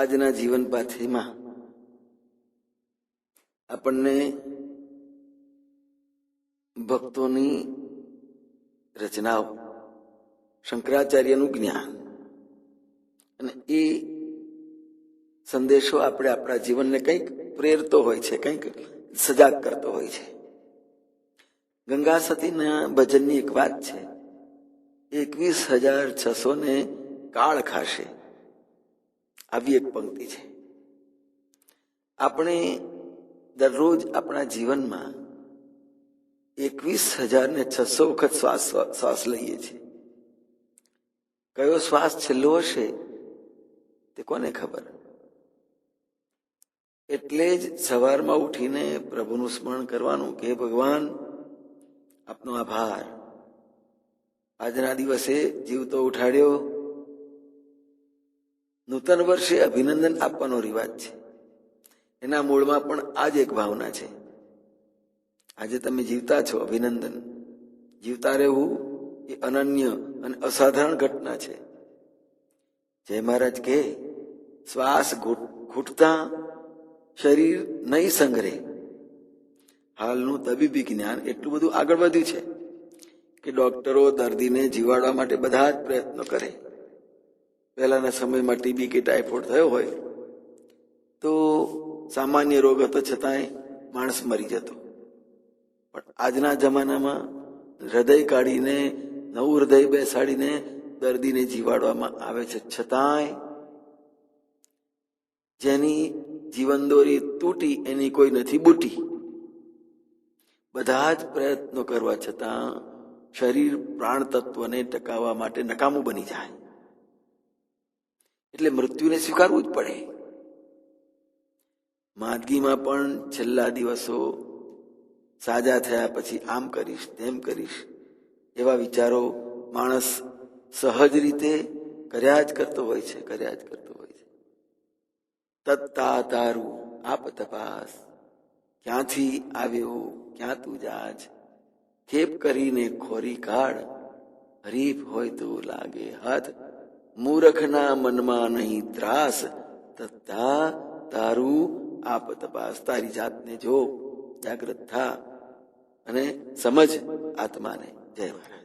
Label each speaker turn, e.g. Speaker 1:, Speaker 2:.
Speaker 1: આજના જીવન પાથીમાં આપણને ભક્તોની રચનાઓ, શંકરાચાર્યનું જ્ઞાન અને એ સંદેશો આપણે આપણા જીવનને કંઈક પ્રેરતો હોય છે, કંઈક સજાગ કરતો હોય છે. ગંગા સતીના ભજનની એક વાત છે, 21,600 કાળ ખાશે, આવી એક પંક્તિ છે. આપણે દરરોજ આપણા જીવનમાં 21,600 વખત શ્વાસ લઈએ છીએ. કયો શ્વાસ છેલ્લો હશે તે કોને ખબર. એટલે જ સવારમાં ઉઠીને પ્રભુનું સ્મરણ કરવાનું કે ભગવાન આપનો આભાર, આજના દિવસે જીવતો ઉઠાડ્યો. નૂતન વર્ષે અભિનંદન આપવાનો રિવાજ છે. એના મૂળમાં પણ આ જ એક ભાવના છે. આજે તમે જીવતા છો, અભિનંદન. જીવતા રહેવું એ અનન્ય અને અસાધારણ ઘટના છે. જય મહારાજ કે શ્વાસ ઘૂંટતા શરીર નહીં સંઘરે. હાલનું તબીબી જ્ઞાન એટલું બધું આગળ વધ્યું છે કે ડોક્ટરો દર્દીને જીવાડવા માટે બધા જ પ્રયત્નો કરે. પહેલાના સમયમાં ટીબી કે ટાઇફોઇડ થયો હોય તો સામાન્ય રોગ હતો છતાંય માણસ મરી જતો. પણ આજના જમાનામાં હૃદય કાઢીને નવું હૃદય બેસાડીને દર્દીને જીવાડવામાં આવે છે, છતાંય જેની જીવનદોરી તૂટી એની કોઈ નથી બૂટી. બધા જ પ્રયત્નો કરવા છતાં શરીર પ્રાણ તત્વને ટકાવવા માટે નકામું બની જાય. એટલે મૃત્યુને સ્વીકારવું જ પડે. માંદગીમાં પણ છેલ્લા દિવસો સાજા થયા પછી આમ કરીશ તેમ કરીશ એવા વિચારો માણસ સહજ રીતે કર્યા જ કરતો હોય છે. તત્તા તારું આપ તપાસ, ક્યાંથી આવ્યો ક્યાં તું જાજ. ખેપ કરીને ખોરી કાઢ, હરીફ હોય તો લાગે હાથ. મૂરખના મનમાં નહીં ત્રાસ, તત્તા તારું આપ તપાસ. તારી જાતને જો, જાગૃત થા અને સમજ આત્માને. જય મહારાજ.